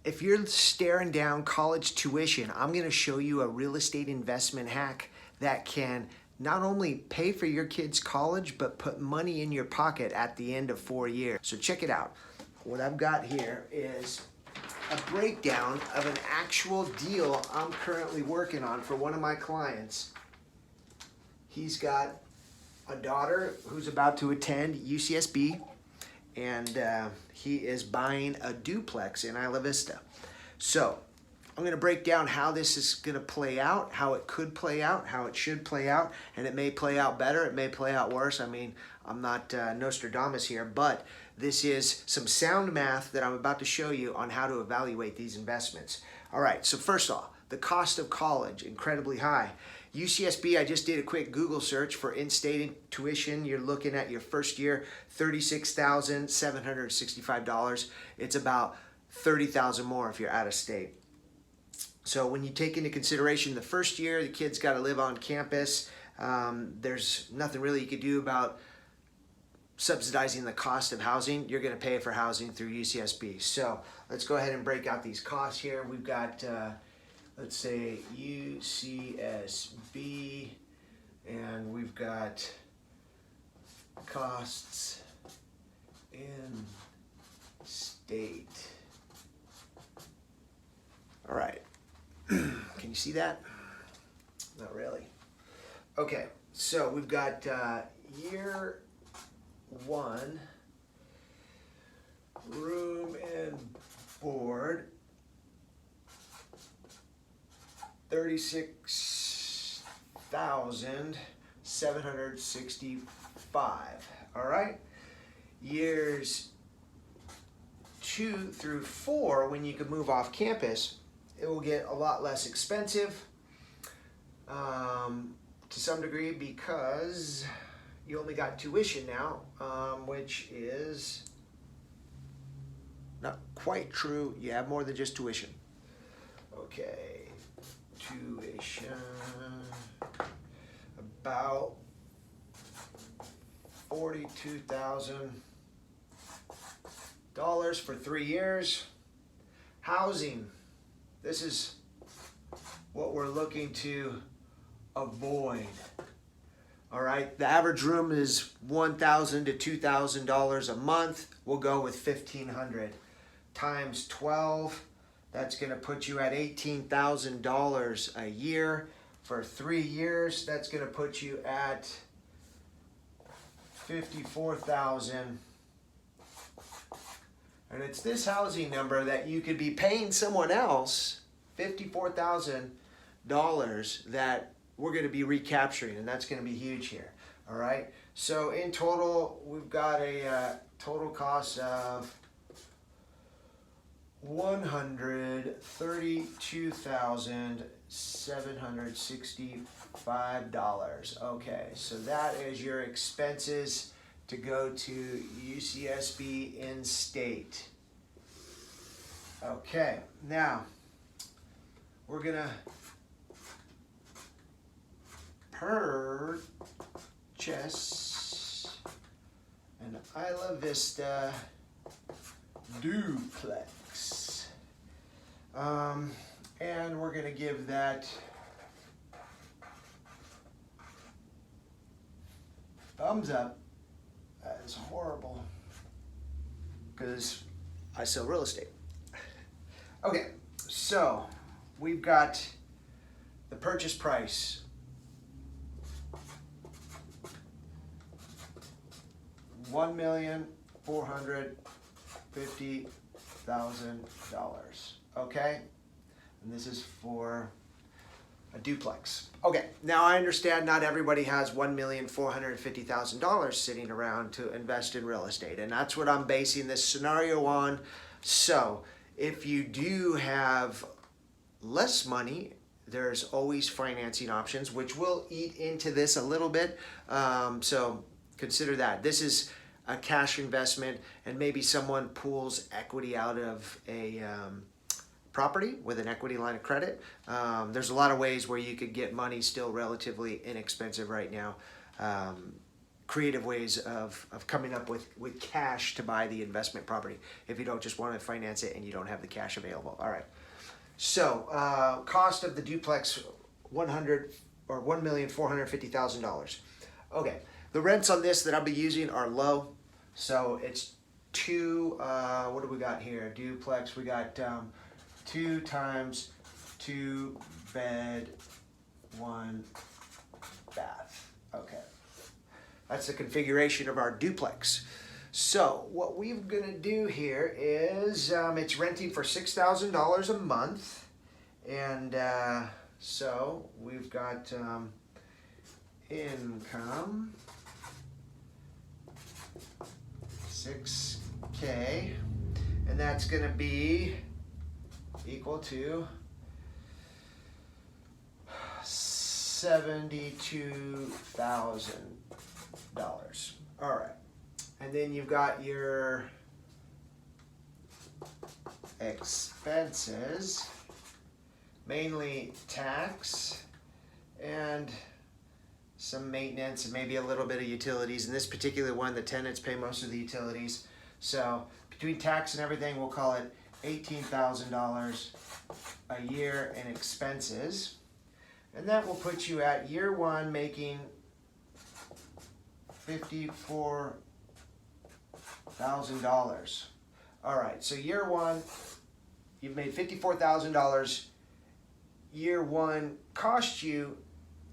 If you're staring down college tuition, I'm going to show you a real estate investment hack that can not only pay for your kids' college, but put money in your pocket at the end of 4 years. So check it out. What I've got here is a breakdown of an actual deal I'm currently working on for one of my clients. He's got a daughter who's about to attend UCSB, and he is buying a duplex in Isla Vista. So I'm going to break down how this is going to play out, how it could play out, how it should play out, and it may play out better, it may play out worse. I mean, I'm not Nostradamus here, but this is some sound math that I'm about to show you on how to evaluate these investments. All right, so first off, the cost of college, incredibly high. UCSB, I just did a quick Google search for in-state tuition. You're looking at your first year, $36,765. It's about $30,000 more if you're out of state. So when you take into consideration the first year, the kid's got to live on campus. There's nothing really you could do about subsidizing the cost of housing. You're going to pay for housing through UCSB. So let's go ahead and break out these costs here. We've got let's say UCSB, and we've got costs in state. All right, can you see that? Not really. Okay, so we've got year one, room and board, $36,765. All right. Years 2 through 4, when you can move off campus, it will get a lot less expensive to some degree because you only got tuition now, which is not quite true. You have more than just tuition. Okay. Tuition about $42,000 for 3 years. Housing, this is what we're looking to avoid. All right, the average room is $1,000 to $2,000 a month. We'll go with $1,500 times 12. That's going to put you at $18,000 a year for 3 years. That's going to put you at $54,000. And it's this housing number that you could be paying someone else $54,000 that we're going to be recapturing, and that's going to be huge here. All right. So in total, we've got a total cost of $132,765. Okay, so that is your expenses to go to UCSB in-state. Okay, now we're gonna purchase an Isla Vista duplex. And we're gonna give that thumbs up. That is horrible because I sell real estate. Okay, so we've got the purchase price. $1,450,000. Okay, and this is for a duplex. Okay, now I understand not everybody has $1,450,000 sitting around to invest in real estate, and that's what I'm basing this scenario on. So if you do have less money, there's always financing options, which will eat into this a little bit. So consider that. This is a cash investment, and maybe someone pulls equity out of a property with an equity line of credit. There's a lot of ways where you could get money still relatively inexpensive right now. creative ways of coming up with cash to buy the investment property if you don't just want to finance it and you don't have the cash available. All right. So cost of the duplex, $1,450,000. Okay. The rents on this that I'll be using are low. So it's what do we got here? Duplex, we got 2 times 2 bed, 1 bath. Okay. That's the configuration of our duplex. So what we're gonna do here is it's renting for $6,000 a month. And so we've got income, 6K, and that's gonna be equal to $72,000. All right, and then you've got your expenses, mainly tax and some maintenance and maybe a little bit of utilities. In this particular one, the tenants pay most of the utilities. So between tax and everything, we'll call it $18,000 a year in expenses. And that will put you at year 1 making $54,000. All right, so year 1, you've made $54,000. Year 1 cost you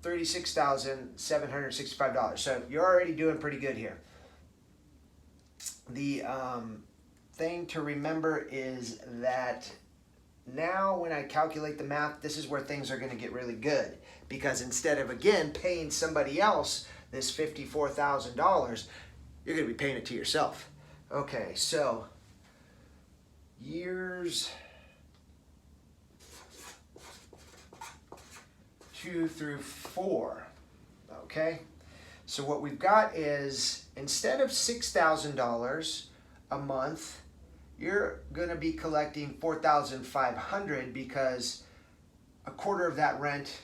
$36,765. So you're already doing pretty good here. The thing to remember is that now when I calculate the math, this is where things are going to get really good. Because instead of, again, paying somebody else this $54,000, you're going to be paying it to yourself. Okay, so years 2 through 4, okay? So what we've got is, instead of $6,000 a month, you're gonna be collecting $4,500 because a quarter of that rent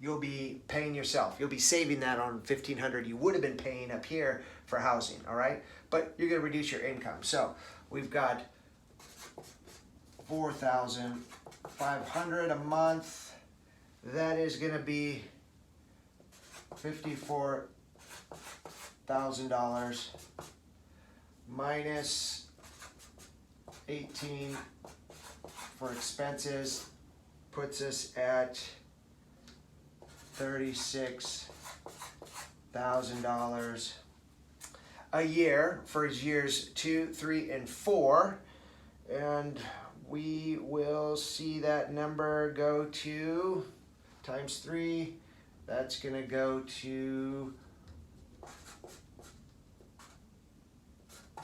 you'll be paying yourself. You'll be saving that on $1,500 you would have been paying up here for housing, all right? But you're gonna reduce your income. So we've got $4,500 a month. That is going to be $54,000 minus 18 for expenses, puts us at $36,000 a year for years 2, 3, and 4. And we will see that number go to times 3, that's going to go to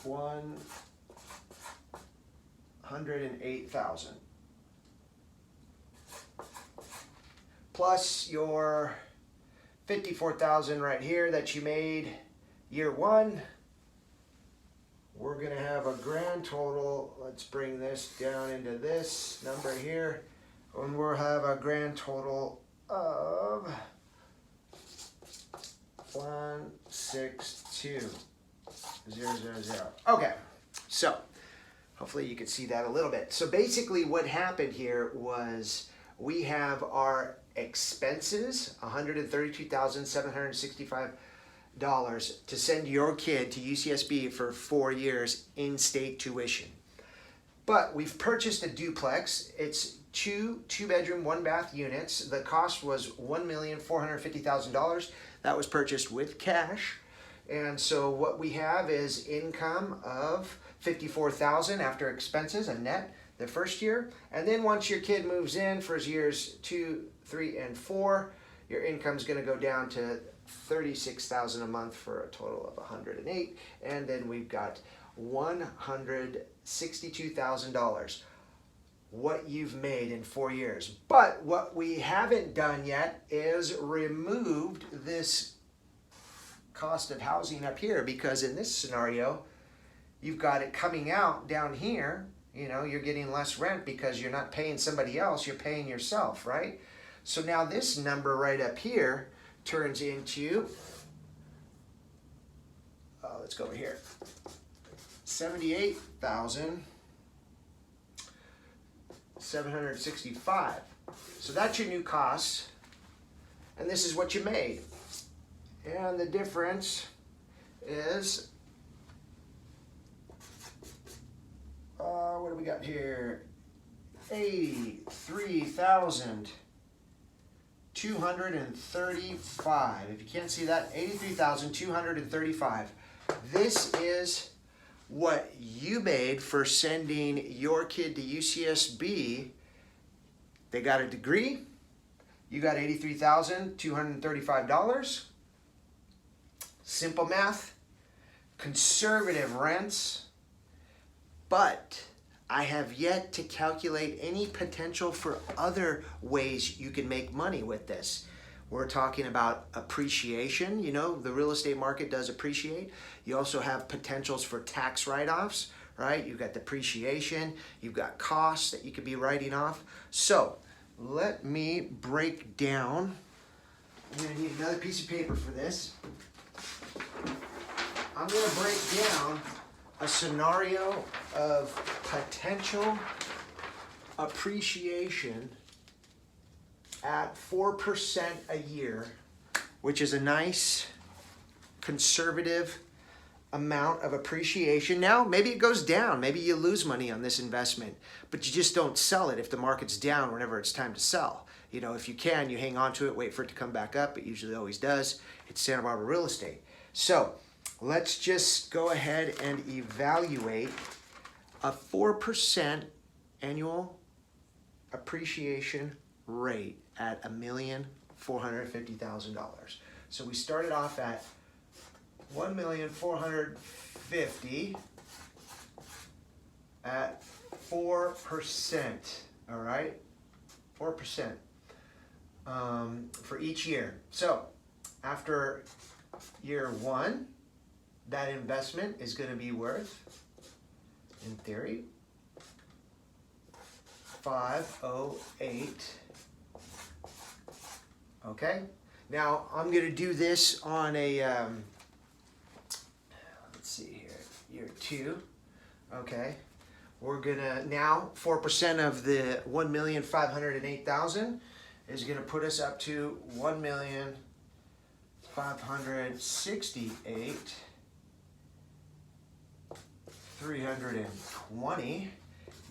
108,000. Plus your 54,000 right here that you made year 1. We're going to have a grand total. Let's bring this down into this number here. And we'll have a grand total of 162,000. Okay, so hopefully you can see that a little bit. So basically what happened here was we have our expenses, $132,765 to send your kid to UCSB for 4 years in-state tuition. But we've purchased a duplex. It's 2 2-bedroom, 1-bath units. The cost was $1,450,000. That was purchased with cash. And so what we have is income of $54,000 after expenses, a net, the first year. And then once your kid moves in for years 2, 3, and 4, your income's going to go down to $36,000 a month for a total of $108,000. And then we've got $162,000. What you've made in 4 years. But what we haven't done yet is removed this cost of housing up here, because in this scenario, you've got it coming out down here. You know, you're getting less rent because you're not paying somebody else, you're paying yourself, right? So now this number right up here turns into let's go over here. 78,765. So that's your new costs, and this is what you made. And the difference is, what do we got here? 83,235. If you can't see that, 83,235. This is what you made for sending your kid to UCSB. They got a degree. You got $83,235. Simple math. Conservative rents. But I have yet to calculate any potential for other ways you can make money with this. We're talking about appreciation. You know, the real estate market does appreciate. You also have potentials for tax write-offs, right? You've got depreciation, you've got costs that you could be writing off. So let me break down. I'm gonna need another piece of paper for this. I'm gonna break down a scenario of potential appreciation at 4% a year, which is a nice conservative amount of appreciation. Now, maybe it goes down. Maybe you lose money on this investment, but you just don't sell it if the market's down whenever it's time to sell. You know, if you can, you hang on to it, wait for it to come back up. It usually always does. It's Santa Barbara real estate. So let's just go ahead and evaluate a 4% annual appreciation rate at $1,450,000. So we started off at $1,450,000 at 4%. All right, 4% for each year. So after year one, that investment is going to be worth, in theory, $508. Okay. Now I'm going to do this on a let's see here, year two. Okay. We're gonna now 4% of the 1,508,000 is going to put us up to 1,568,320.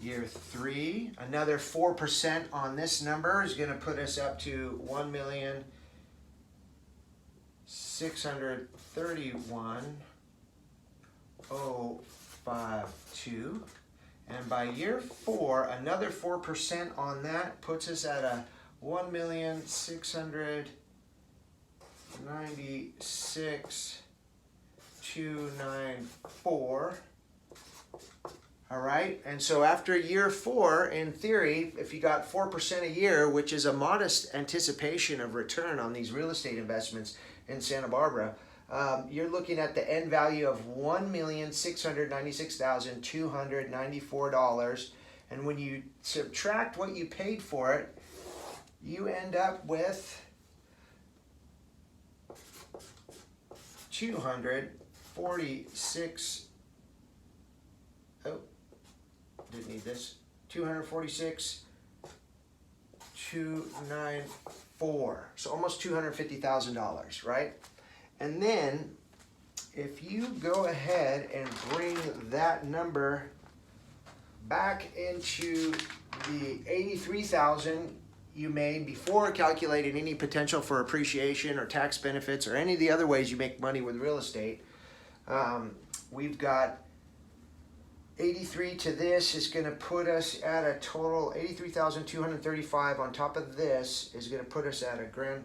Year three, another 4% on this number is going to put us up to 1,631,052. And by year four, another 4% on that puts us at a 1,696,294. All right, and so after year four, in theory, if you got 4% a year, which is a modest anticipation of return on these real estate investments in Santa Barbara, you're looking at the end value of $1,696,294. And when you subtract what you paid for it, you end up with didn't need this. 246,294. So almost $250,000, right? And then if you go ahead and bring that number back into the 83,000 you made before calculating any potential for appreciation or tax benefits or any of the other ways you make money with real estate, we've got 83 to this is going to put us at a total 83,235. On top of this is going to put us at a grand,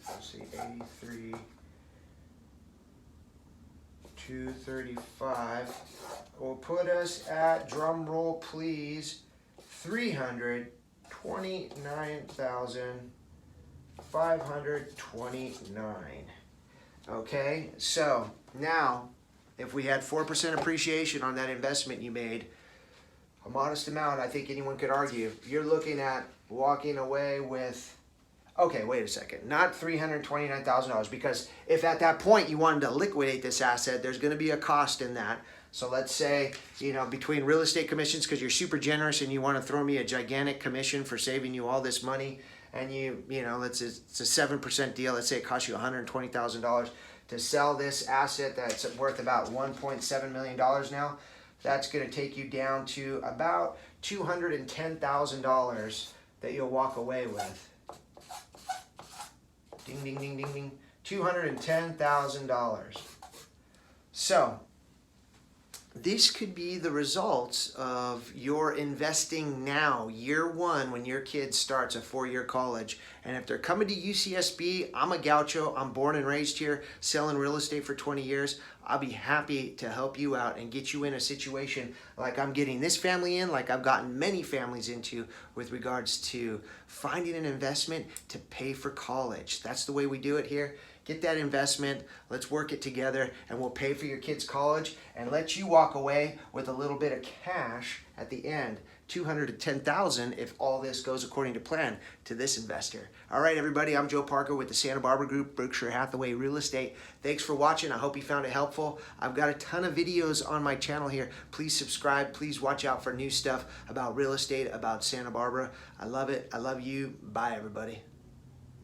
let's see, 83,235 will put us at, drum roll please, 329,529. Okay, so now if we had 4% appreciation on that investment you made, a modest amount, I think anyone could argue, you're looking at walking away with Okay, wait a second. Not $329,000, because if at that point you wanted to liquidate this asset, there's going to be a cost in that. So let's say, between real estate commissions, because you're super generous and you want to throw me a gigantic commission for saving you all this money, and it's a 7% deal. Let's say it costs you $120,000 to sell this asset that's worth about $1.7 million now. That's going to take you down to about $210,000 that you'll walk away with. Ding, ding, ding, ding, ding. $210,000. So, this could be the results of your investing now, year one, when your kid starts a 4-year college. And if they're coming to UCSB, I'm a gaucho, I'm born and raised here, selling real estate for 20 years. I'll be happy to help you out and get you in a situation like I'm getting this family in, like I've gotten many families into with regards to finding an investment to pay for college. That's the way we do it here. Get that investment, let's work it together, and we'll pay for your kids' college and let you walk away with a little bit of cash at the end. $210,000 if all this goes according to plan to this investor. All right, everybody, I'm Joe Parker with the Santa Barbara Group, Berkshire Hathaway Real Estate. Thanks for watching. I hope you found it helpful. I've got a ton of videos on my channel here. Please subscribe. Please watch out for new stuff about real estate, about Santa Barbara. I love it. I love you. Bye, everybody.